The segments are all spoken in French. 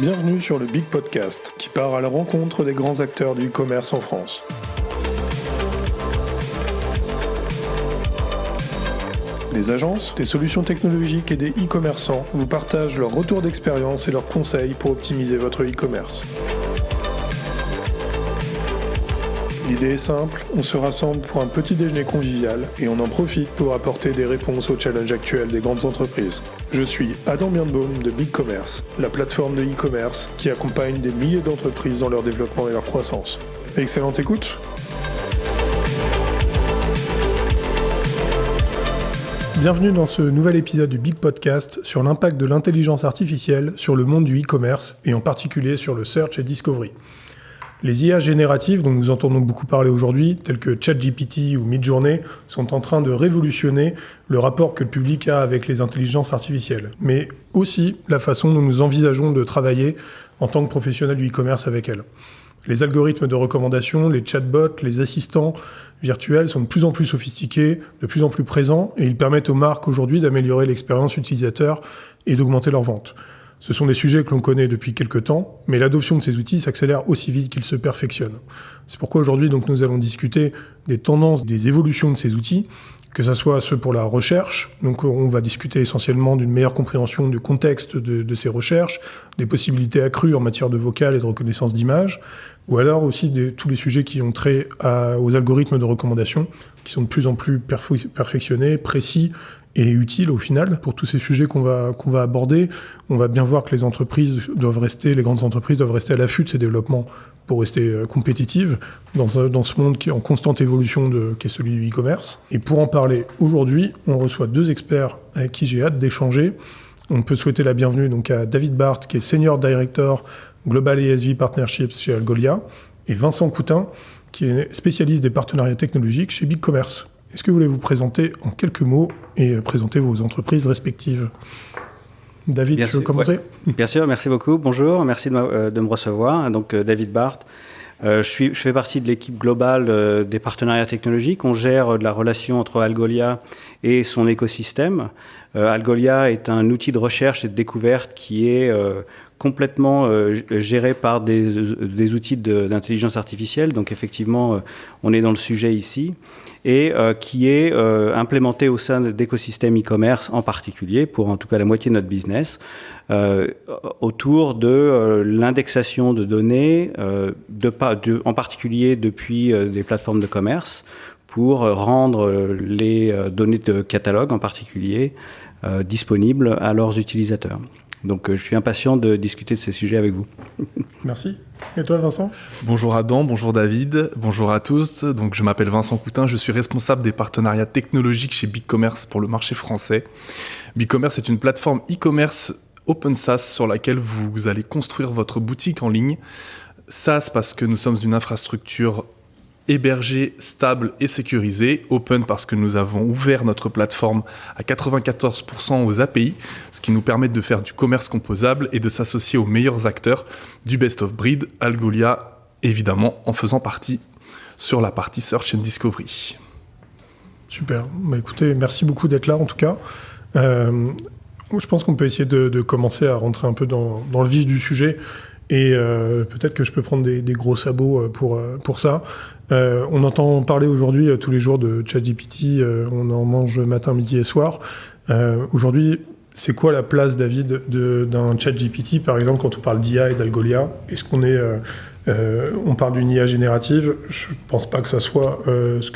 Bienvenue sur le Big Podcast, qui part à la rencontre des grands acteurs du e-commerce en France. Des agences, des solutions technologiques et des e-commerçants vous partagent leurs retours d'expérience et leurs conseils pour optimiser votre e-commerce. L'idée est simple, on se rassemble pour un petit déjeuner convivial et on en profite pour apporter des réponses aux challenges actuels des grandes entreprises. Je suis Adam Birnbaum de BigCommerce, la plateforme de e-commerce qui accompagne des milliers d'entreprises dans leur développement et leur croissance. Excellente écoute! Bienvenue dans ce nouvel épisode du Big Podcast sur l'impact de l'intelligence artificielle sur le monde du e-commerce et en particulier sur le search et discovery. Les IA génératives dont nous entendons beaucoup parler aujourd'hui, telles que ChatGPT ou Midjourney, sont en train de révolutionner le rapport que le public a avec les intelligences artificielles, mais aussi la façon dont nous envisageons de travailler en tant que professionnels du e-commerce avec elles. Les algorithmes de recommandation, les chatbots, les assistants virtuels sont de plus en plus sophistiqués, de plus en plus présents, et ils permettent aux marques aujourd'hui d'améliorer l'expérience utilisateur et d'augmenter leurs ventes. Ce sont des sujets que l'on connaît depuis quelques temps, mais l'adoption de ces outils s'accélère aussi vite qu'ils se perfectionnent. C'est pourquoi aujourd'hui donc, nous allons discuter des tendances, des évolutions de ces outils, que ce soit ceux pour la recherche, donc on va discuter essentiellement d'une meilleure compréhension du contexte de ces recherches, des possibilités accrues en matière de vocal et de reconnaissance d'images, ou alors aussi tous les sujets qui ont trait aux algorithmes de recommandation, qui sont de plus en plus perfectionnés, précis, et utile au final. Pour tous ces sujets qu'on va aborder, on va bien voir que les grandes entreprises doivent rester à l'affût de ces développements pour rester compétitives dans ce monde qui est en constante évolution qui est celui du e-commerce. Et pour en parler aujourd'hui, on reçoit deux experts avec qui j'ai hâte d'échanger. On peut souhaiter la bienvenue donc à David Barth, qui est Senior Director Global ESV Partnerships chez Algolia, et Vincent Coutin, qui est spécialiste des partenariats technologiques chez BigCommerce. Est-ce que vous voulez vous présenter en quelques mots et présenter vos entreprises respectives ? David, tu veux commencer ? Ouais. Bien sûr, merci beaucoup. Bonjour, merci de me recevoir. Donc, David Barth. Je fais partie de l'équipe globale des partenariats technologiques. On gère la relation entre Algolia et son écosystème. Algolia est un outil de recherche et de découverte qui est complètement géré par des outils d'intelligence artificielle. Donc effectivement, on est dans le sujet ici. Et qui est implémenté au sein d'écosystèmes e-commerce en particulier, pour en tout cas la moitié de notre business, autour de l'indexation de données, en particulier depuis des plateformes de commerce, pour rendre les données de catalogue en particulier disponibles à leurs utilisateurs. Donc je suis impatient de discuter de ces sujets avec vous. Merci. Et toi Vincent ? Bonjour Adam, bonjour David, bonjour à tous. Donc je m'appelle Vincent Coutin, je suis responsable des partenariats technologiques chez BigCommerce pour le marché français. BigCommerce est une plateforme e-commerce open SaaS sur laquelle vous allez construire votre boutique en ligne. SaaS parce que nous sommes une infrastructure hébergé, stable et sécurisé. Open parce que nous avons ouvert notre plateforme à 94% aux API, ce qui nous permet de faire du commerce composable et de s'associer aux meilleurs acteurs du best of breed, Algolia, évidemment, en faisant partie sur la partie Search and Discovery. Super. Écoutez, merci beaucoup d'être là en tout cas. Je pense qu'on peut essayer de commencer à rentrer un peu dans le vif du sujet. Et peut-être que je peux prendre des gros sabots pour ça. On entend parler aujourd'hui tous les jours de ChatGPT, on en mange matin, midi et soir. Aujourd'hui, c'est quoi la place, David, d'un ChatGPT, par exemple, quand on parle d'IA et d'Algolia ? Est-ce qu'on on parle d'une IA générative ? Je ne pense pas que ça soit ce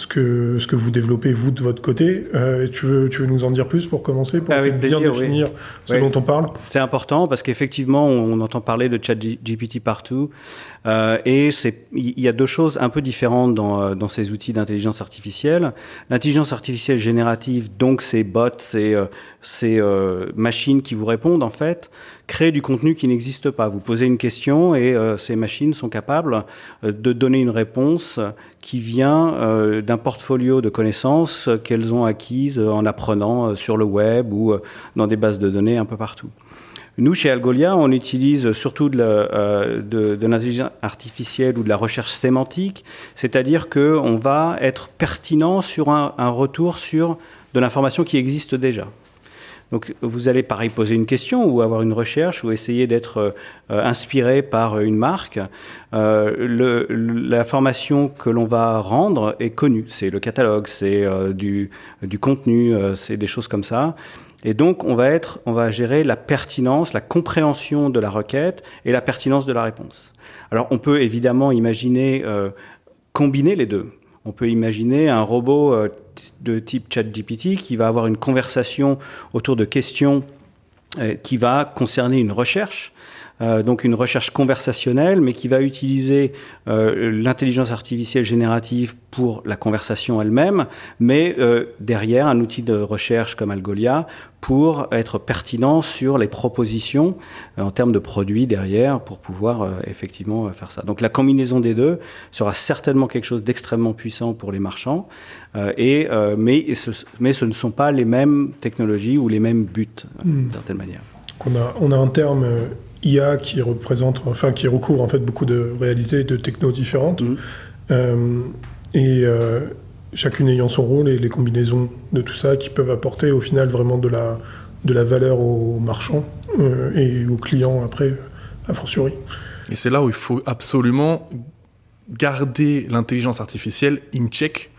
que vous développez, vous, de votre côté. Tu veux nous en dire plus pour commencer, pour essayer de bien définir ce dont on parle ? C'est important parce qu'effectivement, on entend parler de ChatGPT partout. Et il y a deux choses un peu différentes dans ces outils d'intelligence artificielle. L'intelligence artificielle générative, donc ces bots, ces machines qui vous répondent, en fait, créent du contenu qui n'existe pas. Vous posez une question et ces machines sont capables de donner une réponse qui vient d'un portfolio de connaissances qu'elles ont acquises en apprenant sur le web ou dans des bases de données un peu partout. Nous, chez Algolia, on utilise surtout de l'intelligence artificielle ou de la recherche sémantique, c'est-à-dire qu'on va être pertinent sur un retour sur de l'information qui existe déjà. Donc vous allez pareil poser une question ou avoir une recherche ou essayer d'être inspiré par une marque. L'information que l'on va rendre est connue. C'est le catalogue, c'est du contenu, c'est des choses comme ça. Et donc, on va gérer la pertinence, la compréhension de la requête et la pertinence de la réponse. Alors, on peut évidemment imaginer combiner les deux. On peut imaginer un robot de type ChatGPT qui va avoir une conversation autour de questions qui va concerner une recherche. Donc une recherche conversationnelle, mais qui va utiliser l'intelligence artificielle générative pour la conversation elle-même, mais derrière un outil de recherche comme Algolia pour être pertinent sur les propositions en termes de produits derrière pour pouvoir effectivement faire ça. Donc la combinaison des deux sera certainement quelque chose d'extrêmement puissant pour les marchands, mais ce ne sont pas les mêmes technologies ou les mêmes buts d'une certaine manière. On a un terme IA qui recouvre en fait beaucoup de réalités et de technos différentes, chacune ayant son rôle et les combinaisons de tout ça qui peuvent apporter au final vraiment de la valeur aux marchands et aux clients après, a fortiori. Et c'est là où il faut absolument garder l'intelligence artificielle in check,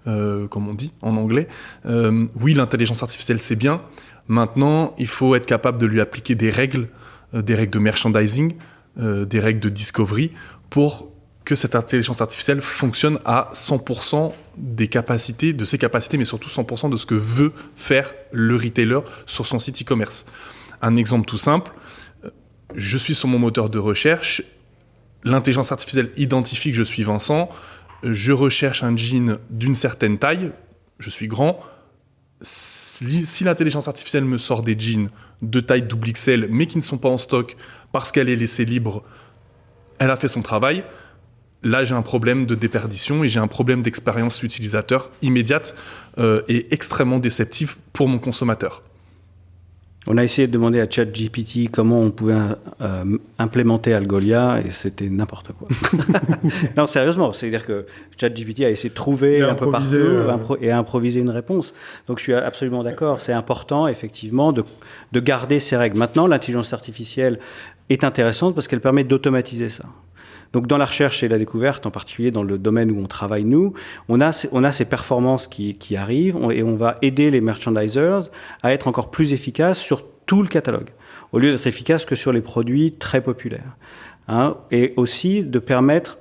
comme on dit en anglais. Oui, l'intelligence artificielle c'est bien. Maintenant, il faut être capable de lui appliquer des règles de merchandising, des règles de discovery, pour que cette intelligence artificielle fonctionne à 100% de ses capacités, mais surtout 100% de ce que veut faire le retailer sur son site e-commerce. Un exemple tout simple, je suis sur mon moteur de recherche, l'intelligence artificielle identifie que je suis Vincent, je recherche un jean d'une certaine taille, je suis grand. Si l'intelligence artificielle me sort des jeans de taille XXL mais qui ne sont pas en stock parce qu'elle est laissée libre, elle a fait son travail, là j'ai un problème de déperdition et j'ai un problème d'expérience utilisateur immédiate et extrêmement déceptive pour mon consommateur. On a essayé de demander à ChatGPT comment on pouvait implémenter Algolia et c'était n'importe quoi. Non, sérieusement, c'est-à-dire que ChatGPT a essayé de trouver un peu partout et a improvisé une réponse. Donc je suis absolument d'accord, c'est important effectivement de garder ces règles. Maintenant, l'intelligence artificielle est intéressante parce qu'elle permet d'automatiser ça. Donc dans la recherche et la découverte, en particulier dans le domaine où on travaille nous, on a ces performances qui arrivent et on va aider les merchandisers à être encore plus efficaces sur tout le catalogue, au lieu d'être efficaces que sur les produits très populaires. Et aussi de permettre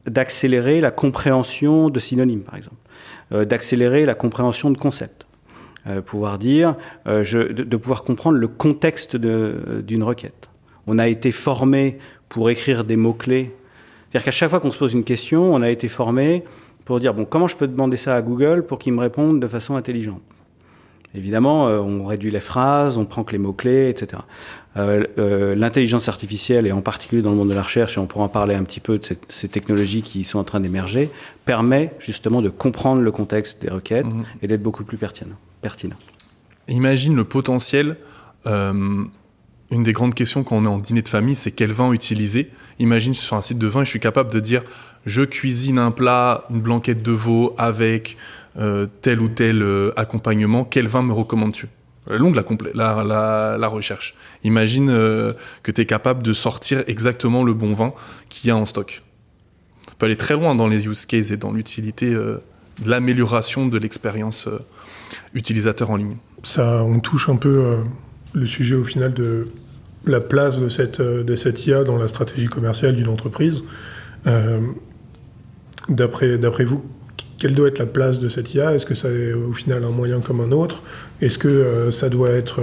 d'accélérer la compréhension de synonymes, par exemple, d'accélérer la compréhension de concepts. Pouvoir dire, de pouvoir comprendre le contexte d'une requête. On a été formé pour écrire des mots-clés. C'est-à-dire qu'à chaque fois qu'on se pose une question, on a été formé pour dire, comment je peux demander ça à Google pour qu'il me réponde de façon intelligente ? Évidemment, on réduit les phrases, on prend que les mots-clés, etc. L'intelligence artificielle, et en particulier dans le monde de la recherche, et on pourra en parler un petit peu de ces technologies qui sont en train d'émerger, permet justement de comprendre le contexte des requêtes et d'être beaucoup plus pertinent. Imagine le potentiel. Une des grandes questions quand on est en dîner de famille, c'est quel vin utiliser. Imagine sur un site de vin, je suis capable de dire je cuisine un plat, une blanquette de veau avec tel ou tel accompagnement. Quel vin me recommandes-tu ? Longue la recherche. Imagine que tu es capable de sortir exactement le bon vin qu'il y a en stock. On peut aller très loin dans les use cases et dans l'utilité de l'amélioration de l'expérience utilisateur en ligne. Ça, on touche un peu le sujet au final de la place de cette IA dans la stratégie commerciale d'une entreprise. D'après vous, quelle doit être la place de cette IA ? Est-ce que c'est au final un moyen comme un autre ? Est-ce que ça doit être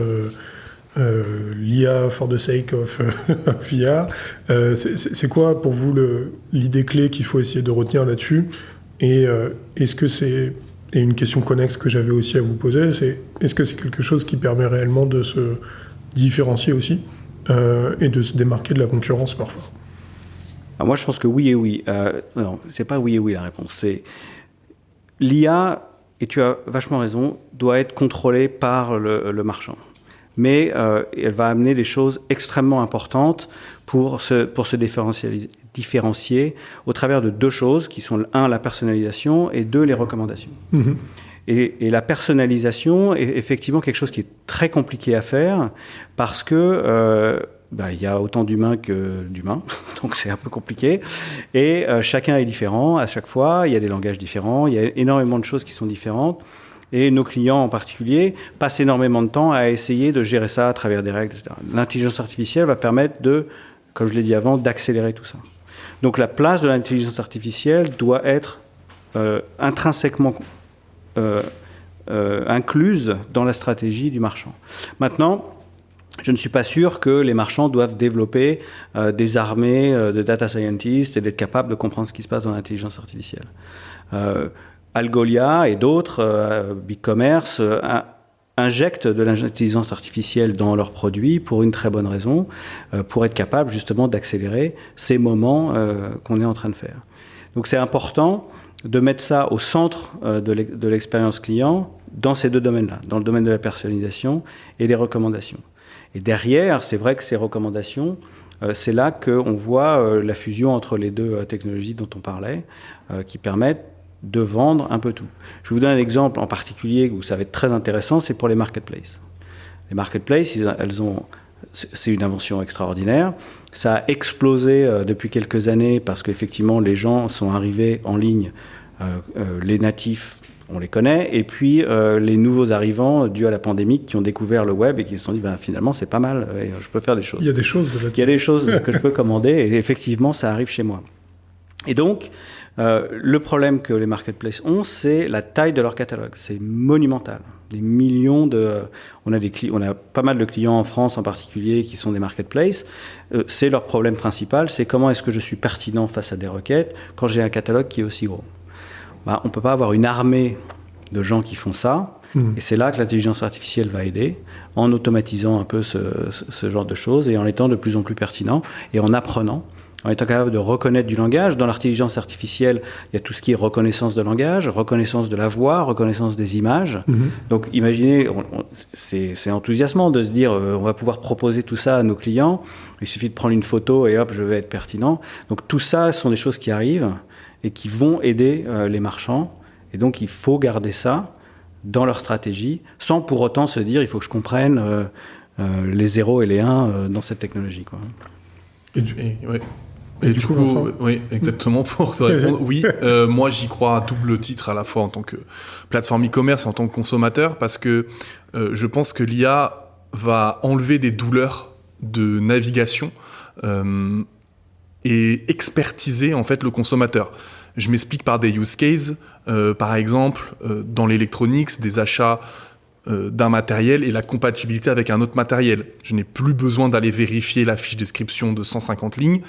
l'IA for the sake of IA ? C'est quoi pour vous l'idée clé qu'il faut essayer de retenir là-dessus ? Et est-ce que c'est... Et une question connexe que j'avais aussi à vous poser, c'est est-ce que c'est quelque chose qui permet réellement de se différencier aussi et de se démarquer de la concurrence parfois ? Alors moi, je pense que oui et oui. Non, c'est pas oui et oui la réponse. C'est l'IA, et tu as vachement raison, doit être contrôlée par le marchand. Mais elle va amener des choses extrêmement importantes pour se différencier au travers de deux choses qui sont, un, la personnalisation et deux, les recommandations. Et la personnalisation est effectivement quelque chose qui est très compliqué à faire parce que il y a autant d'humains que d'humains, donc c'est un peu compliqué. Et chacun est différent à chaque fois, il y a des langages différents, il y a énormément de choses qui sont différentes. Et nos clients en particulier passent énormément de temps à essayer de gérer ça à travers des règles, etc. L'intelligence artificielle va permettre comme je l'ai dit avant, d'accélérer tout ça. Donc la place de l'intelligence artificielle doit être intrinsèquement incluse dans la stratégie du marchand. Maintenant, je ne suis pas sûr que les marchands doivent développer des armées de data scientists et d'être capables de comprendre ce qui se passe dans l'intelligence artificielle. Algolia et d'autres, BigCommerce, injectent de l'intelligence artificielle dans leurs produits pour une très bonne raison, pour être capable justement d'accélérer ces moments qu'on est en train de faire. Donc c'est important de mettre ça au centre de l'expérience client dans ces deux domaines-là, dans le domaine de la personnalisation et des recommandations. Et derrière, c'est vrai que ces recommandations, c'est là qu'on voit la fusion entre les deux technologies dont on parlait, qui permettent de vendre un peu tout. Je vous donne un exemple en particulier où ça va être très intéressant, c'est pour les marketplaces. Les marketplaces, c'est une invention extraordinaire. Ça a explosé depuis quelques années parce qu'effectivement, les gens sont arrivés en ligne, les natifs, on les connaît, et puis les nouveaux arrivants dus à la pandémie qui ont découvert le web et qui se sont dit finalement c'est pas mal, je peux faire des choses. Il y a des choses que je peux commander et effectivement ça arrive chez moi. Et donc, le problème que les marketplaces ont, c'est la taille de leur catalogue. C'est monumental. Des millions on a pas mal de clients en France en particulier qui sont des marketplaces. C'est leur problème principal, c'est comment est-ce que je suis pertinent face à des requêtes quand j'ai un catalogue qui est aussi gros. On ne peut pas avoir une armée de gens qui font ça. Et c'est là que l'intelligence artificielle va aider, en automatisant un peu ce genre de choses et en étant de plus en plus pertinent et en apprenant. En étant capable de reconnaître du langage. Dans l'intelligence artificielle, il y a tout ce qui est reconnaissance de langage, reconnaissance de la voix, reconnaissance des images. Donc imaginez, c'est enthousiasmant de se dire on va pouvoir proposer tout ça à nos clients. Il suffit de prendre une photo et hop, je vais être pertinent. Donc tout ça sont des choses qui arrivent et qui vont aider les marchands. Et donc il faut garder ça dans leur stratégie, sans pour autant se dire il faut que je comprenne les 0 et les 1 dans cette technologie, quoi. Et du coup, oui, exactement, pour te répondre, oui, moi j'y crois à double titre à la fois en tant que plateforme e-commerce et en tant que consommateur, parce que je pense que l'IA va enlever des douleurs de navigation et expertiser en fait le consommateur. Je m'explique par des use cases, par exemple dans l'électronique, des achats d'un matériel et la compatibilité avec un autre matériel. Je n'ai plus besoin d'aller vérifier la fiche description de 150 lignes.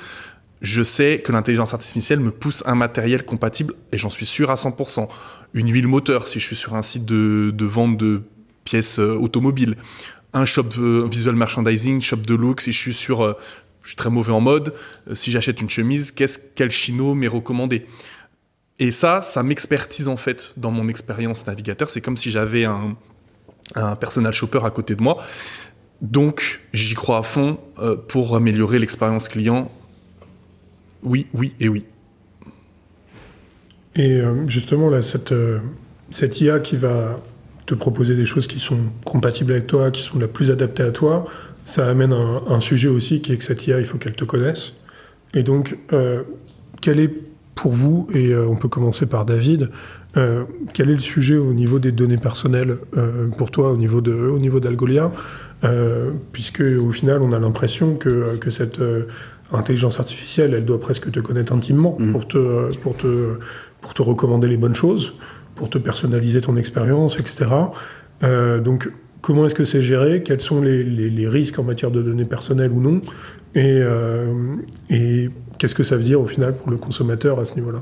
Je sais que l'intelligence artificielle me pousse un matériel compatible et j'en suis sûr à 100%. Une huile moteur, si je suis sur un site de vente de pièces automobiles. Un shop visual merchandising, shop de look, si je suis très mauvais en mode. Si j'achète une chemise, quel chino m'est recommandé? Et ça m'expertise en fait dans mon expérience navigateur. C'est comme si j'avais un personal shopper à côté de moi. Donc, j'y crois à fond pour améliorer l'expérience client. Oui, oui et oui. Et justement, là, cette IA qui va te proposer des choses qui sont compatibles avec toi, qui sont la plus adaptées à toi, ça amène un sujet aussi qui est que cette IA, il faut qu'elle te connaisse. Et donc, quel est pour vous, et on peut commencer par David, quel est le sujet au niveau des données personnelles pour toi, au niveau d'Algolia, puisque au final, on a l'impression que cette intelligence artificielle, elle doit presque te connaître intimement pour te recommander les bonnes choses, pour te personnaliser ton expérience, etc. Donc, comment est-ce que c'est géré? Quels sont les risques en matière de données personnelles ou non? Et qu'est-ce que ça veut dire au final pour le consommateur à ce niveau-là?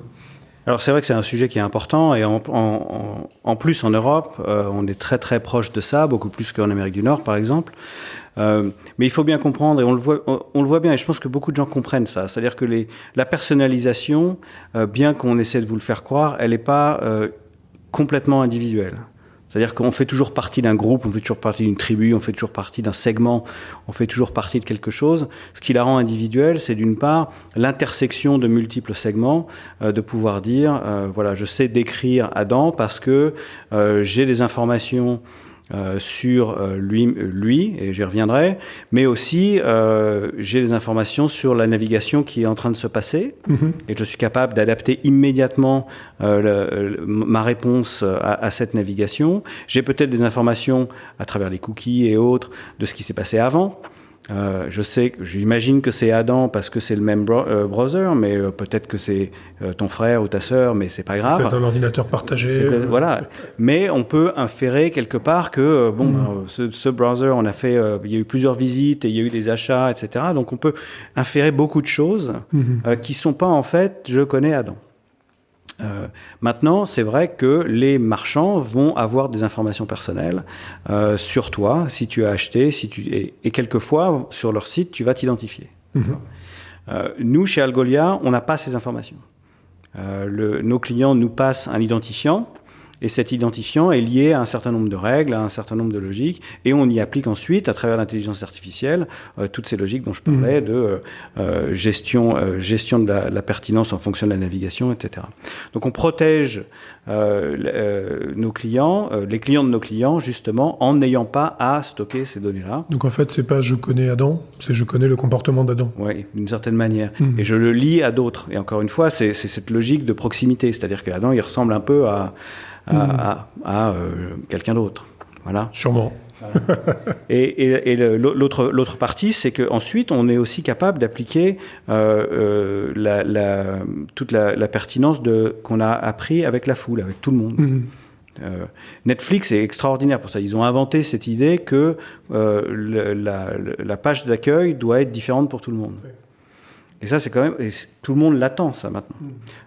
Alors c'est vrai que c'est un sujet qui est important et en plus en Europe, on est très très proche de ça, beaucoup plus qu'en Amérique du Nord par exemple. Mais il faut bien comprendre, et on le voit bien, et je pense que beaucoup de gens comprennent ça, c'est-à-dire que la personnalisation, bien qu'on essaie de vous le faire croire, elle n'est pas complètement individuelle. C'est-à-dire qu'on fait toujours partie d'un groupe, on fait toujours partie d'une tribu, on fait toujours partie d'un segment, on fait toujours partie de quelque chose. Ce qui la rend individuelle, c'est d'une part l'intersection de multiples segments, de pouvoir dire, voilà, je sais décrire Adam parce que j'ai des informations sur lui, et j'y reviendrai, mais aussi j'ai des informations sur la navigation qui est en train de se passer, et je suis capable d'adapter immédiatement ma réponse à cette navigation. J'ai peut-être des informations à travers les cookies et autres de ce qui s'est passé avant. J'imagine que c'est Adam parce que c'est le même browser, mais peut-être que c'est ton frère ou ta sœur, mais c'est pas grave. Peut-être un ordinateur partagé. Voilà. Mais on peut inférer quelque part que ce browser, il y a eu plusieurs visites et il y a eu des achats, etc. Donc on peut inférer beaucoup de choses qui sont pas en fait, je connais Adam. Maintenant, c'est vrai que les marchands vont avoir des informations personnelles sur toi, si tu as acheté, et quelquefois, sur leur site, tu vas t'identifier. Nous, chez Algolia, on n'a pas ces informations. Nos clients nous passent un identifiant, et cet identifiant est lié à un certain nombre de règles, à un certain nombre de logiques, et on y applique ensuite, à travers l'intelligence artificielle, toutes ces logiques dont je parlais, de gestion de la pertinence en fonction de la navigation, etc. Donc on protège nos clients, les clients de nos clients, justement, en n'ayant pas à stocker ces données-là. Donc en fait, c'est pas je connais Adam, c'est je connais le comportement d'Adam. Oui, d'une certaine manière. Et je le lie à d'autres. Et encore une fois, c'est cette logique de proximité, c'est-à-dire qu'Adam, il ressemble un peu à quelqu'un d'autre. Voilà. Sûrement. Voilà. Et l'autre partie, c'est qu'ensuite, on est aussi capable d'appliquer toute la pertinence qu'on a appris avec la foule, avec tout le monde. Netflix est extraordinaire pour ça. Ils ont inventé cette idée que la page d'accueil doit être différente pour tout le monde. Et ça, c'est quand même... tout le monde l'attend, ça, maintenant.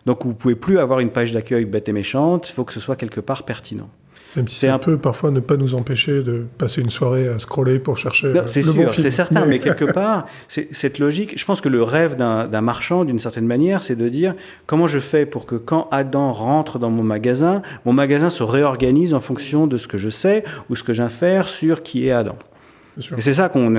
Donc, vous ne pouvez plus avoir une page d'accueil bête et méchante. Il faut que ce soit quelque part pertinent. Même si ça peut parfois ne pas nous empêcher de passer une soirée à scroller pour chercher c'est le sûr, bon film. C'est certain, mais quelque part, cette logique... Je pense que le rêve d'un marchand, d'une certaine manière, c'est de dire comment je fais pour que quand Adam rentre dans mon magasin se réorganise en fonction de ce que je sais ou ce que j'infère sur qui est Adam. Et c'est ça qu'on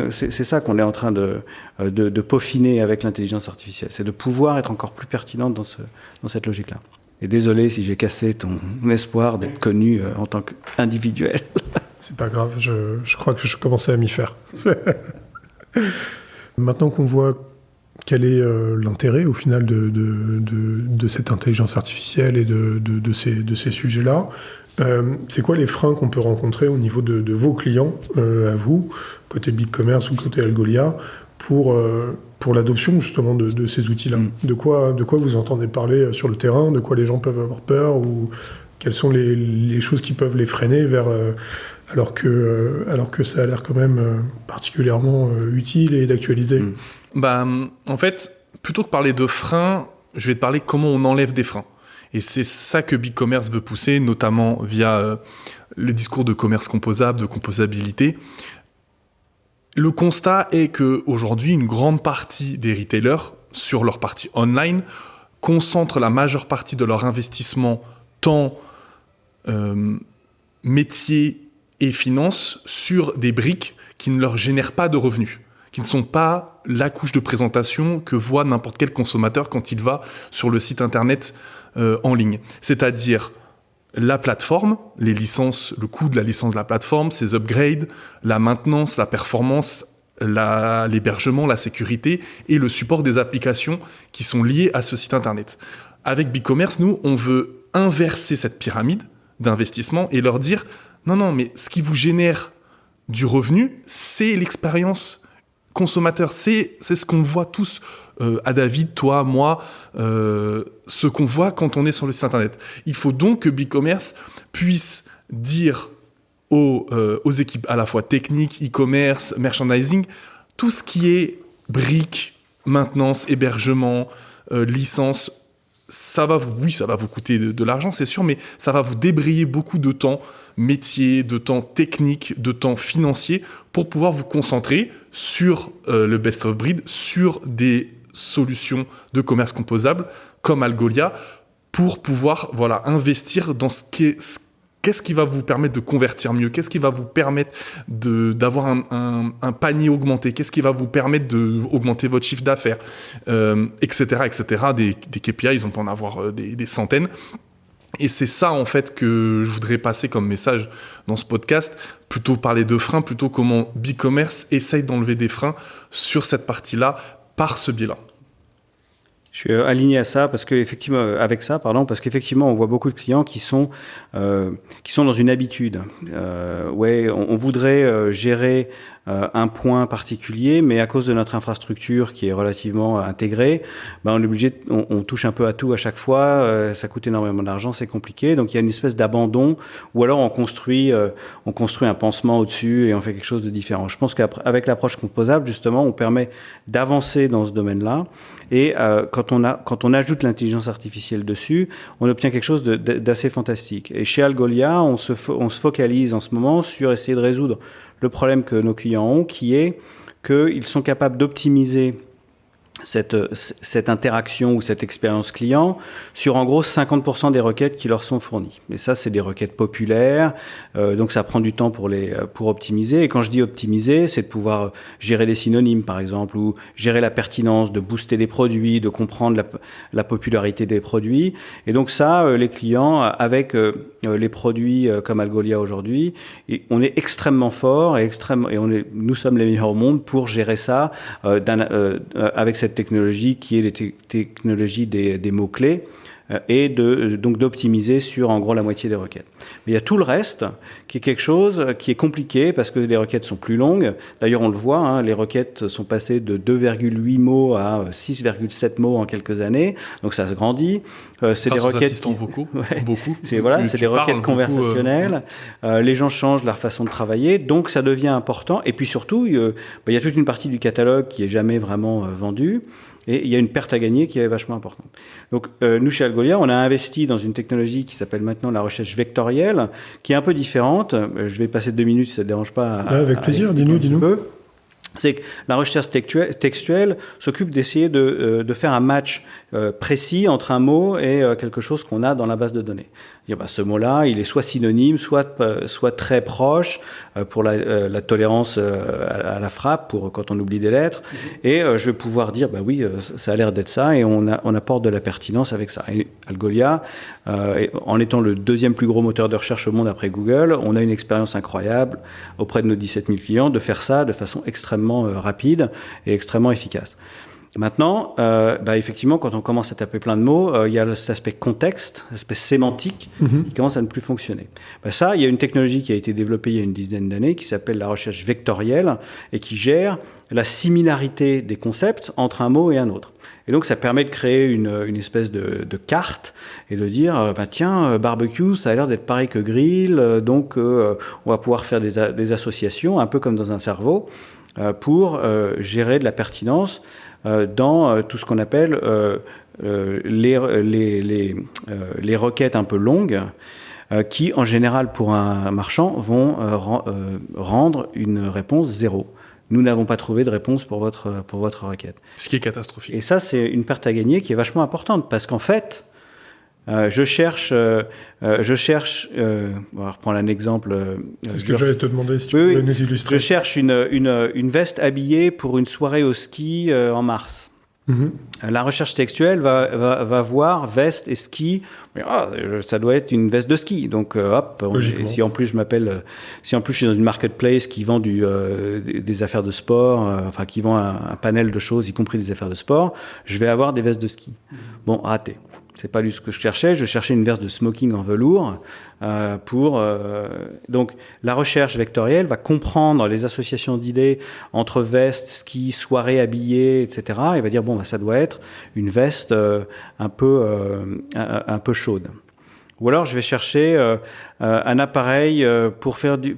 est en train de peaufiner avec l'intelligence artificielle. C'est de pouvoir être encore plus pertinente dans cette logique-là. Et désolé si j'ai cassé ton espoir d'être connu en tant qu'individuel. C'est pas grave, je crois que je commençais à m'y faire. Maintenant qu'on voit quel est l'intérêt au final de cette intelligence artificielle et de ces sujets-là, c'est quoi les freins qu'on peut rencontrer au niveau de vos clients, à vous, côté BigCommerce ou côté Algolia, pour l'adoption justement de ces outils-là? De quoi vous entendez parler sur le terrain? De quoi les gens peuvent avoir peur? Ou quelles sont les choses qui peuvent les freiner alors que ça a l'air quand même particulièrement utile et d'actualiser? En fait, plutôt que parler de freins, je vais te parler comment on enlève des freins. Et c'est ça que BigCommerce veut pousser, notamment via le discours de commerce composable, de composabilité. Le constat est qu'aujourd'hui, une grande partie des retailers, sur leur partie online, concentrent la majeure partie de leur investissement, temps, métier et finance, sur des briques qui ne leur génèrent pas de revenus, qui ne sont pas la couche de présentation que voit n'importe quel consommateur quand il va sur le site internet en ligne. C'est-à-dire la plateforme, les licences, le coût de la licence de la plateforme, ses upgrades, la maintenance, la performance, l'hébergement, la sécurité et le support des applications qui sont liées à ce site internet. Avec BigCommerce, nous, on veut inverser cette pyramide d'investissement et leur dire non, mais ce qui vous génère du revenu, c'est l'expérience consommateur, c'est ce qu'on voit tous, à David, toi, moi, ce qu'on voit quand on est sur le site internet. Il faut donc que BigCommerce puisse dire aux équipes à la fois techniques, e-commerce, merchandising, tout ce qui est briques, maintenance, hébergement, licence, ça va vous coûter de l'argent, c'est sûr, mais ça va vous débrayer beaucoup de temps métier, de temps technique, de temps financier pour pouvoir vous concentrer sur le best of breed, sur des solutions de commerce composable comme Algolia pour pouvoir investir dans ce Qu'est-ce qui va vous permettre de convertir mieux? Qu'est-ce qui va vous permettre d'avoir un panier augmenté? Qu'est-ce qui va vous permettre d'augmenter votre chiffre d'affaires, etc., etc. Des KPI, ils vont en avoir des centaines. Et c'est ça, en fait, que je voudrais passer comme message dans ce podcast. Plutôt parler de freins, plutôt comment BigCommerce essaye d'enlever des freins sur cette partie-là par ce biais-là. Je suis aligné à ça parce qu'effectivement, on voit beaucoup de clients qui sont dans une habitude. On voudrait gérer un point particulier, mais à cause de notre infrastructure qui est relativement intégrée, on est obligé, on touche un peu à tout à chaque fois. Ça coûte énormément d'argent, c'est compliqué. Donc il y a une espèce d'abandon, ou alors on construit un pansement au-dessus et on fait quelque chose de différent. Je pense qu'avec l'approche composable, justement, on permet d'avancer dans ce domaine-là. Et quand on ajoute l'intelligence artificielle dessus, on obtient quelque chose d'assez fantastique. Et chez Algolia, on se focalise en ce moment sur essayer de résoudre le problème que nos clients ont, qui est qu'ils sont capables d'optimiser cette interaction ou cette expérience client sur en gros 50% des requêtes qui leur sont fournies. Et ça, c'est des requêtes populaires, donc ça prend du temps pour optimiser. Et quand je dis optimiser, c'est de pouvoir gérer des synonymes, par exemple, ou gérer la pertinence, de booster des produits, de comprendre la popularité des produits. Et donc ça, les clients, avec les produits comme Algolia aujourd'hui, on est extrêmement fort et nous sommes les meilleurs au monde pour gérer ça avec cette technologie qui est les technologies des mots-clés et donc d'optimiser sur en gros la moitié des requêtes. Mais il y a tout le reste qui est quelque chose qui est compliqué parce que les requêtes sont plus longues. D'ailleurs, on le voit, les requêtes sont passées de 2,8 mots à 6,7 mots en quelques années. Donc ça se grandit. C'est des requêtes assistants vocaux, beaucoup. C'est des requêtes conversationnelles. Les gens changent leur façon de travailler, donc ça devient important. Et puis surtout, il y a toute une partie du catalogue qui est jamais vraiment vendue. Et il y a une perte à gagner qui est vachement importante. Donc, nous, chez Algolia, on a investi dans une technologie qui s'appelle maintenant la recherche vectorielle, qui est un peu différente. Je vais passer 2 minutes si ça ne te dérange pas. Avec plaisir, dis-nous. C'est que la recherche textuelle s'occupe d'essayer de faire un match précis entre un mot et quelque chose qu'on a dans la base de données. Ce mot-là, il est soit synonyme, soit très proche pour la tolérance à la frappe, pour quand on oublie des lettres. Et je vais pouvoir dire, oui, ça a l'air d'être ça, et on apporte de la pertinence avec ça. Et Algolia, en étant le 2e plus gros moteur de recherche au monde après Google, on a une expérience incroyable auprès de nos 17 000 clients de faire ça de façon extrêmement rapide et extrêmement efficace. Maintenant, effectivement, quand on commence à taper plein de mots, il y a cet aspect contexte, l'aspect sémantique qui commence à ne plus fonctionner. Ça, il y a une technologie qui a été développée il y a une dizaine d'années qui s'appelle la recherche vectorielle et qui gère la similarité des concepts entre un mot et un autre. Et donc, ça permet de créer une espèce de carte et de dire, tiens, barbecue, ça a l'air d'être pareil que grill, donc on va pouvoir faire des associations, un peu comme dans un cerveau, pour gérer de la pertinence dans tout ce qu'on appelle les requêtes un peu longues qui, en général, pour un marchand, vont rendre une réponse 0. Nous n'avons pas trouvé de réponse pour votre requête. Ce qui est catastrophique. Et ça, c'est une perte à gagner qui est vachement importante parce qu'en fait, je cherche, on va reprendre un exemple. C'est ce que j'allais te demander, si tu pouvais nous illustrer. Je cherche une veste habillée pour une soirée au ski en mars. La recherche textuelle va voir veste et ski. Ça doit être une veste de ski. Donc, si en plus je suis dans une marketplace qui vend des affaires de sport, qui vend un panel de choses, y compris des affaires de sport, je vais avoir des vestes de ski. Bon, raté. C'est pas lui ce que je cherchais. Je cherchais une veste de smoking en velours donc la recherche vectorielle va comprendre les associations d'idées entre veste, ski, soirée habillée, etc. Et va dire ça doit être une veste un peu chaude. Ou alors je vais chercher un appareil pour faire du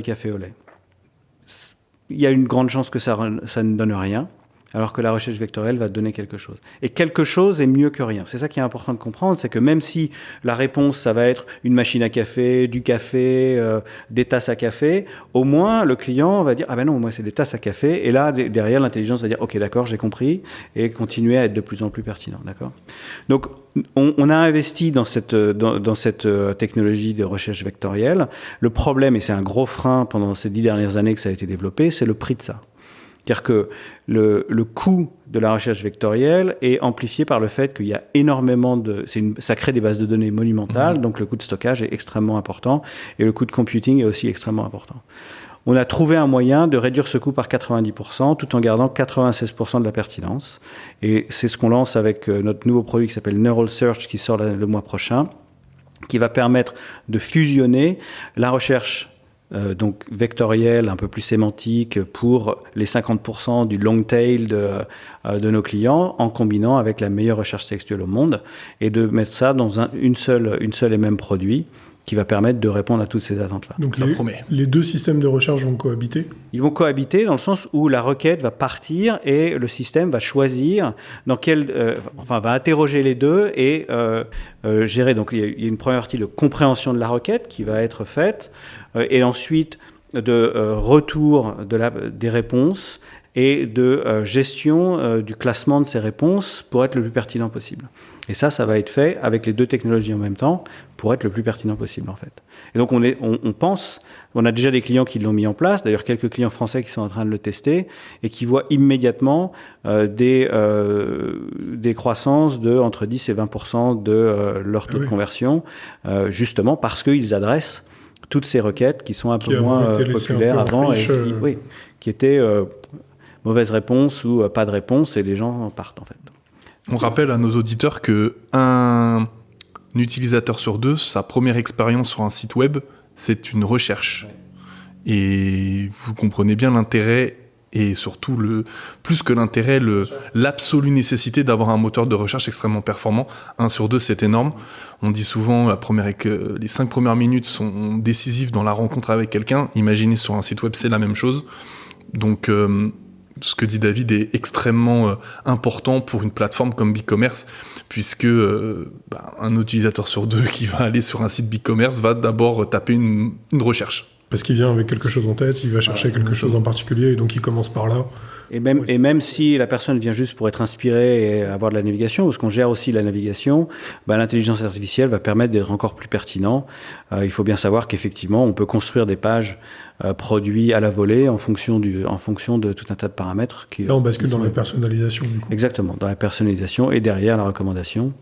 café au lait. Il y a une grande chance que ça ne donne rien. alors que la recherche vectorielle va donner quelque chose. Et quelque chose est mieux que rien. C'est ça qui est important de comprendre, c'est que même si la réponse, ça va être une machine à café, du café, des tasses à café, au moins le client va dire « Ah ben non, moi c'est des tasses à café », et là, derrière, l'intelligence va dire « Ok, d'accord, j'ai compris », et continuer à être de plus en plus pertinent. D'accord ? Donc, on a investi dans cette technologie de recherche vectorielle. Le problème, et c'est un gros frein pendant ces 10 dernières années que ça a été développé, c'est le prix de ça. C'est-à-dire que le coût de la recherche vectorielle est amplifié par le fait qu'il y a énormément ça crée des bases de données monumentales, donc le coût de stockage est extrêmement important et le coût de computing est aussi extrêmement important. On a trouvé un moyen de réduire ce coût par 90% tout en gardant 96% de la pertinence. Et c'est ce qu'on lance avec notre nouveau produit qui s'appelle Neural Search qui sort le mois prochain, qui va permettre de fusionner la recherche donc vectorielle, un peu plus sémantique pour les 50% du long tail de nos clients en combinant avec la meilleure recherche textuelle au monde et de mettre ça dans une seule et même produit qui va permettre de répondre à toutes ces attentes-là. Donc les deux systèmes de recherche vont cohabiter ? Ils vont cohabiter dans le sens où la requête va partir et le système va choisir va interroger les deux et gérer. Donc il y a une première partie de compréhension de la requête qui va être faite et ensuite de retour des réponses et de gestion du classement de ces réponses pour être le plus pertinent possible. Et ça va être fait avec les deux technologies en même temps pour être le plus pertinent possible, en fait. Et donc, on a déjà des clients qui l'ont mis en place, d'ailleurs quelques clients français qui sont en train de le tester et qui voient immédiatement des croissances de entre 10 et 20% de leur taux de conversion, justement parce qu'ils adressent toutes ces requêtes qui sont un peu moins populaires avant et qui étaient mauvaise réponse ou pas de réponse et les gens partent, en fait. On rappelle à nos auditeurs qu'un utilisateur sur deux, sa première expérience sur un site web, c'est une recherche. Ouais. Et vous comprenez bien l'intérêt et surtout, plus que l'intérêt, l'absolue nécessité d'avoir un moteur de recherche extrêmement performant. 1 sur 2, c'est énorme. On dit souvent que les 5 premières minutes sont décisives dans la rencontre avec quelqu'un. Imaginez sur un site web, c'est la même chose. Donc, ce que dit David est extrêmement important pour une plateforme comme BigCommerce, puisque un utilisateur sur 2 qui va aller sur un site BigCommerce va d'abord taper une recherche. Parce qu'il vient avec quelque chose en tête, il va chercher quelque chose en particulier, et donc il commence par là. Et même si la personne vient juste pour être inspirée et avoir de la navigation, parce qu'on gère aussi la navigation, l'intelligence artificielle va permettre d'être encore plus pertinent. Il faut bien savoir qu'effectivement, on peut construire des pages produits à la volée en fonction de tout un tas de paramètres. Là, on bascule dans la personnalisation, du coup. Exactement, dans la personnalisation et derrière la recommandation,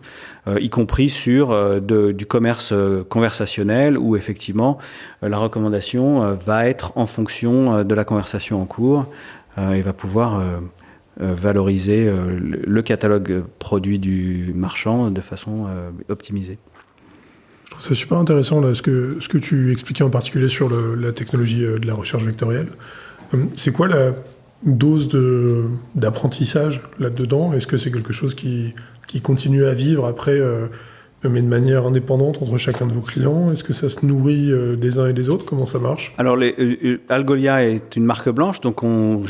y compris sur du commerce conversationnel où effectivement la recommandation va être en fonction de la conversation en cours. Il va pouvoir valoriser le catalogue produit du marchand de façon optimisée. Je trouve ça super intéressant là, ce que tu expliquais en particulier sur la technologie de la recherche vectorielle. C'est quoi la dose d'apprentissage là-dedans ? Est-ce que c'est quelque chose qui continue à vivre après, mais de manière indépendante entre chacun de vos clients ? Est-ce que ça se nourrit des uns et des autres ? Comment ça marche ? Alors, Algolia est une marque blanche, donc on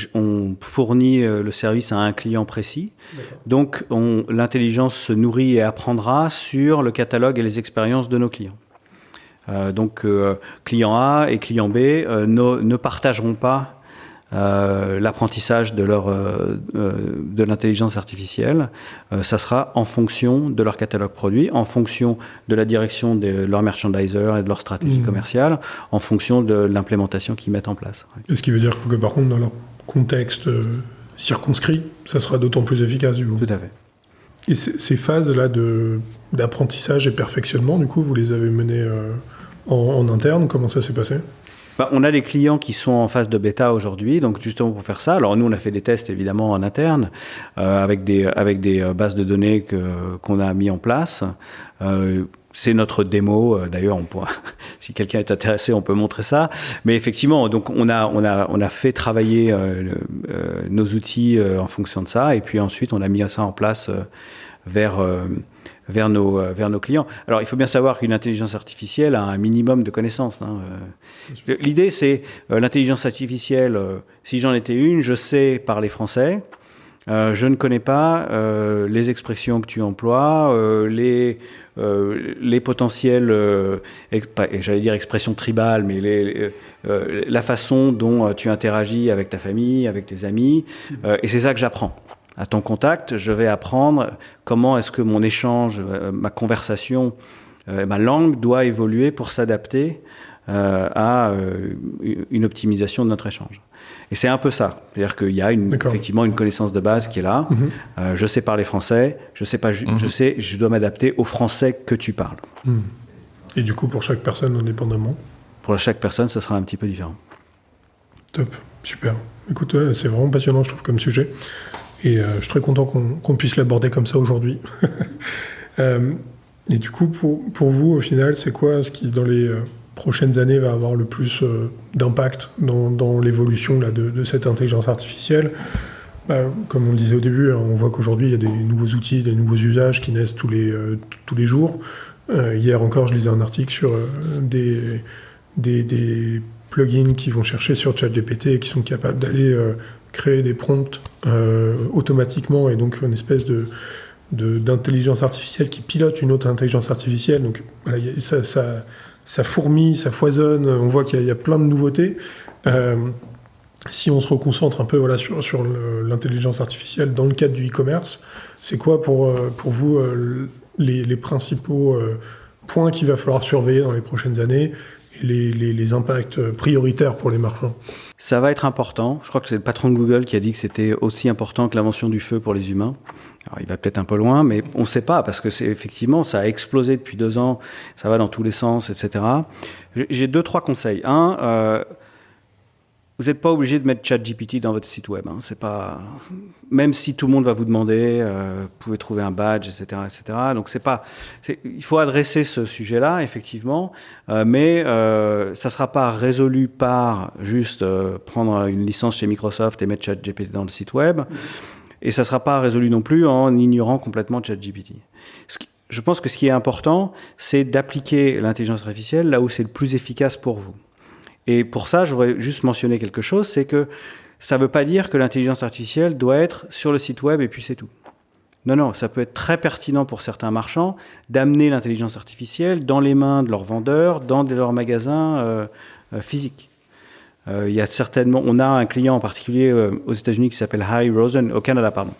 fournit le service à un client précis. D'accord. Donc, l'intelligence se nourrit et apprendra sur le catalogue et les expériences de nos clients. Client A et client B ne partageront pas l'apprentissage de l'intelligence artificielle, ça sera en fonction de leur catalogue produit, en fonction de la direction de leur merchandiser et de leur stratégie commerciale, en fonction de l'implémentation qu'ils mettent en place. Ouais. Ce qui veut dire que par contre, dans leur contexte circonscrit, ça sera d'autant plus efficace du coup. Tout à fait. Et ces phases-là d'apprentissage et perfectionnement, du coup, vous les avez menées en interne. Comment ça s'est passé ? On a des clients qui sont en phase de bêta aujourd'hui, donc justement pour faire ça. Alors nous, on a fait des tests évidemment en interne avec des bases de données qu'on a mis en place. C'est notre démo. D'ailleurs, si quelqu'un est intéressé, on peut montrer ça. Mais effectivement, donc on a fait travailler nos outils en fonction de ça, et puis ensuite on a mis ça en place vers nos clients. Alors, il faut bien savoir qu'une intelligence artificielle a un minimum de connaissances. L'idée, c'est l'intelligence artificielle, si j'en étais une, je sais parler français, je ne connais pas les expressions que tu emploies, les potentielles, j'allais dire expressions tribales, mais la façon dont tu interagis avec ta famille, avec tes amis, et c'est ça que j'apprends. À ton contact, je vais apprendre comment est-ce que mon échange, ma conversation, ma langue doit évoluer pour s'adapter à une optimisation de notre échange. Et c'est un peu ça. C'est-à-dire qu'il y a effectivement une connaissance de base qui est là. Je sais parler français, je dois m'adapter au français que tu parles. Et du coup, pour chaque personne, indépendamment? Pour chaque personne, ce sera un petit peu différent. Top, super. Écoute, c'est vraiment passionnant, je trouve, comme sujet. Et je suis très content qu'on puisse l'aborder comme ça aujourd'hui. Et du coup, pour vous, au final, c'est quoi ce qui, dans les prochaines années, va avoir le plus d'impact dans l'évolution là, de cette intelligence artificielle? Comme on le disait au début, on voit qu'aujourd'hui, il y a des nouveaux outils, des nouveaux usages qui naissent tous les jours. Hier encore, je lisais un article sur des plugins qui vont chercher sur ChatGPT et qui sont capables d'aller créer des prompts automatiquement, et donc une espèce d'intelligence artificielle qui pilote une autre intelligence artificielle. Donc voilà, ça fourmille, ça foisonne, on voit qu'il y a plein de nouveautés. Si on se reconcentre un peu sur l'intelligence artificielle dans le cadre du e-commerce, c'est quoi pour vous les principaux points qu'il va falloir surveiller dans les prochaines années, et les impacts prioritaires pour les marchands? Ça va être important. Je crois que c'est le patron de Google qui a dit que c'était aussi important que l'invention du feu pour les humains. Alors, il va peut-être un peu loin, mais on ne sait pas, parce que effectivement, ça a explosé depuis 2 ans, ça va dans tous les sens, etc. J'ai 2-3 conseils. Vous n'êtes pas obligé de mettre ChatGPT dans votre site web. C'est pas... Même si tout le monde va vous demander, vous pouvez trouver un badge, etc., etc. Donc il faut adresser ce sujet-là, effectivement, mais ça ne sera pas résolu par juste prendre une licence chez Microsoft et mettre ChatGPT dans le site web. Et ça ne sera pas résolu non plus en ignorant complètement ChatGPT. Je pense que ce qui est important, c'est d'appliquer l'intelligence artificielle là où c'est le plus efficace pour vous. Et pour ça, j'aurais juste mentionné quelque chose, c'est que ça ne veut pas dire que l'intelligence artificielle doit être sur le site web et puis c'est tout. Non, ça peut être très pertinent pour certains marchands d'amener l'intelligence artificielle dans les mains de leurs vendeurs, dans leurs magasins physiques. Il y a certainement, on a un client en particulier aux États-Unis qui s'appelle Harry Rosen, au Canada, pardon.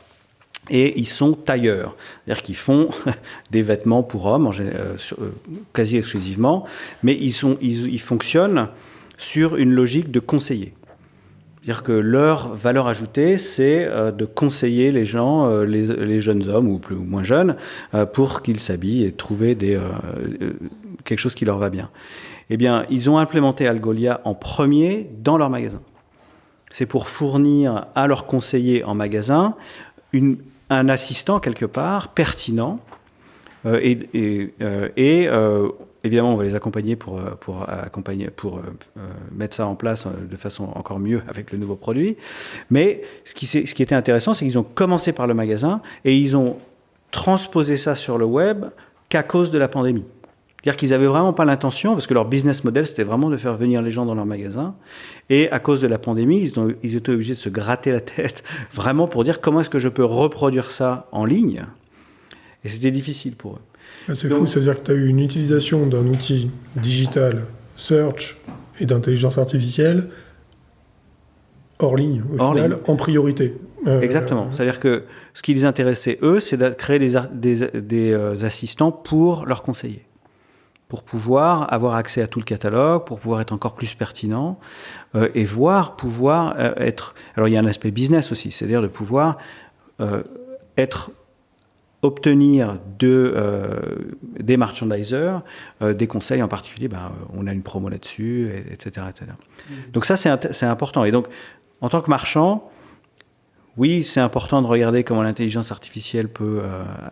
Et ils sont tailleurs, c'est-à-dire qu'ils font des vêtements pour hommes, quasi exclusivement, mais ils fonctionnent sur une logique de conseiller. C'est-à-dire que leur valeur ajoutée, c'est de conseiller les gens, les jeunes hommes ou plus ou moins jeunes, pour qu'ils s'habillent et trouver quelque chose qui leur va bien. Eh bien, ils ont implémenté Algolia en premier dans leur magasin. C'est pour fournir à leurs conseillers en magasin un assistant quelque part pertinent évidemment, on va les accompagner pour mettre ça en place de façon encore mieux avec le nouveau produit. Mais ce qui était intéressant, c'est qu'ils ont commencé par le magasin et ils ont transposé ça sur le web qu'à cause de la pandémie. C'est-à-dire qu'ils n'avaient vraiment pas l'intention, parce que leur business model, c'était vraiment de faire venir les gens dans leur magasin. Et à cause de la pandémie, ils étaient obligés de se gratter la tête vraiment pour dire comment est-ce que je peux reproduire ça en ligne. Et c'était difficile pour eux. C'est fou, c'est-à-dire que tu as eu une utilisation d'un outil digital, search et d'intelligence artificielle hors ligne, au final, en priorité. Exactement. C'est-à-dire que ce qui les intéressait, eux, c'est de créer des assistants pour leurs conseillers, pour pouvoir avoir accès à tout le catalogue, pour pouvoir être encore plus pertinent et pouvoir être... Alors, il y a un aspect business aussi, c'est-à-dire de pouvoir obtenir des merchandisers des conseils, en particulier, on a une promo là-dessus, etc. etc. Donc ça, c'est important. Et donc, en tant que marchand, oui, c'est important de regarder comment l'intelligence artificielle peut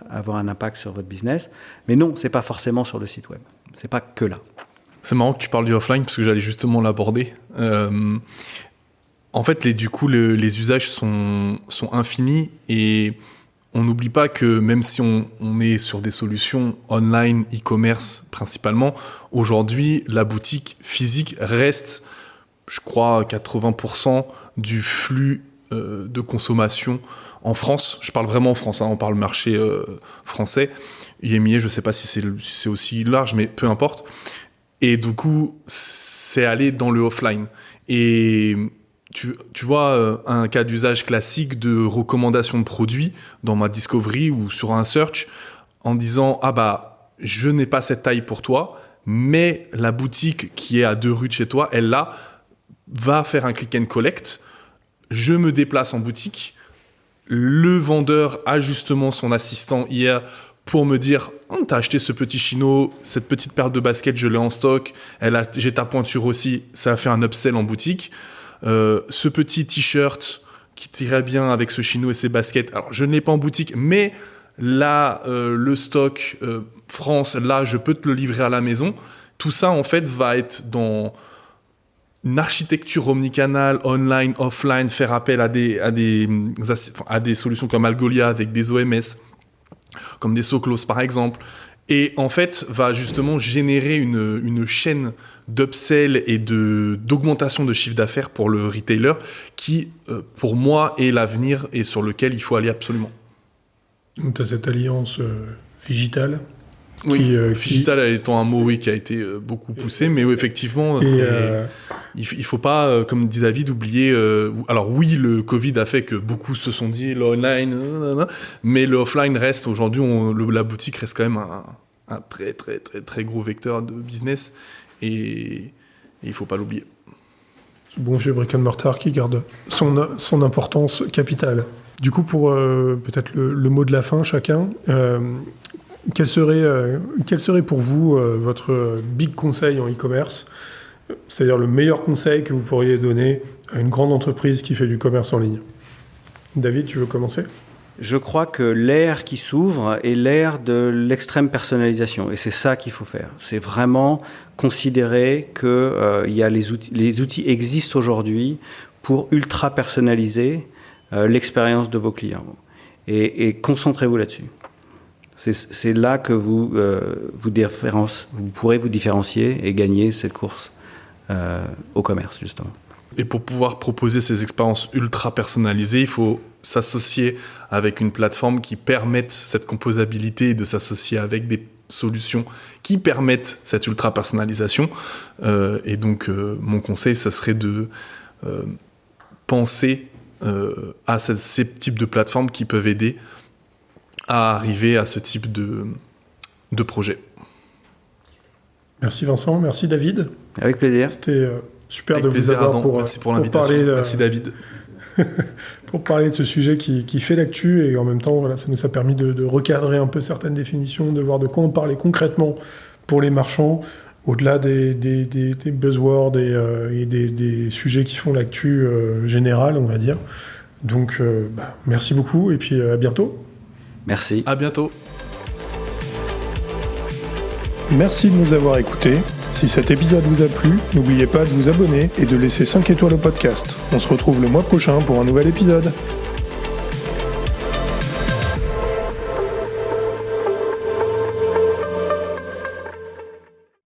avoir un impact sur votre business, mais non, c'est pas forcément sur le site web. C'est pas que là. C'est marrant que tu parles du offline, parce que j'allais justement l'aborder. En fait, les usages sont infinis, et on n'oublie pas que même si on est sur des solutions online, e-commerce principalement, aujourd'hui, la boutique physique reste, je crois, 80% du flux de consommation en France. Je parle vraiment en France, on parle marché français. IMIA, je ne sais pas si c'est aussi large, mais peu importe. Et du coup, c'est aller dans le offline. Et tu vois, un cas d'usage classique de recommandation de produits dans ma discovery ou sur un search en disant « Ah bah, je n'ai pas cette taille pour toi, mais la boutique qui est à 2 rues de chez toi, elle là, va faire un click and collect. Je me déplace en boutique. Le vendeur a justement son assistant hier pour me dire « T'as acheté ce petit chino, cette petite paire de baskets, je l'ai en stock. J'ai ta pointure aussi, ça a fait un upsell en boutique. Ce petit t-shirt qui tirait bien avec ce chino et ses baskets, alors je ne l'ai pas en boutique, mais là, le stock France, là, je peux te le livrer à la maison. » Tout ça, en fait, va être dans une architecture omnicanal, online, offline, faire appel à des solutions comme Algolia avec des OMS, comme des Soclose par exemple, et en fait va justement générer une chaîne d'upsell et d'augmentation de chiffre d'affaires pour le retailer qui, pour moi, est l'avenir et sur lequel il faut aller absolument. Donc tu as cette alliance Figital. Oui, Figital étant un mot qui a été beaucoup poussé, mais effectivement, il faut pas, comme dit David, oublier... alors oui, le Covid a fait que beaucoup se sont dit l'online, mais le offline reste, aujourd'hui, la boutique reste quand même un très, très, très, très gros vecteur de business, et il faut pas l'oublier. Ce bon vieux brick and mortar qui garde son importance capitale. Du coup, pour peut-être le mot de la fin, chacun... Quel serait pour vous votre big conseil en e-commerce, c'est-à-dire le meilleur conseil que vous pourriez donner à une grande entreprise qui fait du commerce en ligne? David, tu veux commencer? Je crois que l'ère qui s'ouvre est l'ère de l'extrême personnalisation, et c'est ça qu'il faut faire. C'est vraiment considérer que les outils existent aujourd'hui pour ultra personnaliser l'expérience de vos clients, et concentrez-vous là-dessus. C'est là que vous pourrez vous différencier et gagner cette course au commerce, justement. Et pour pouvoir proposer ces expériences ultra personnalisées, il faut s'associer avec une plateforme qui permette cette composabilité et de s'associer avec des solutions qui permettent cette ultra personnalisation. Et donc, mon conseil, ce serait de penser à ces types de plateformes qui peuvent aider à arriver à ce type de projet. Merci Vincent, merci David. Avec plaisir. C'était super avec de plaisir, vous avoir Adam. Merci pour l'invitation. Merci David. Pour parler de ce sujet qui fait l'actu, et en même temps, voilà, ça nous a permis de recadrer un peu certaines définitions, de voir de quoi on parlait concrètement pour les marchands, au-delà des buzzwords et des sujets qui font l'actu générale, on va dire. Donc, merci beaucoup, et puis à bientôt. Merci. À bientôt. Merci de nous avoir écoutés. Si cet épisode vous a plu, n'oubliez pas de vous abonner et de laisser 5 étoiles au podcast. On se retrouve le mois prochain pour un nouvel épisode.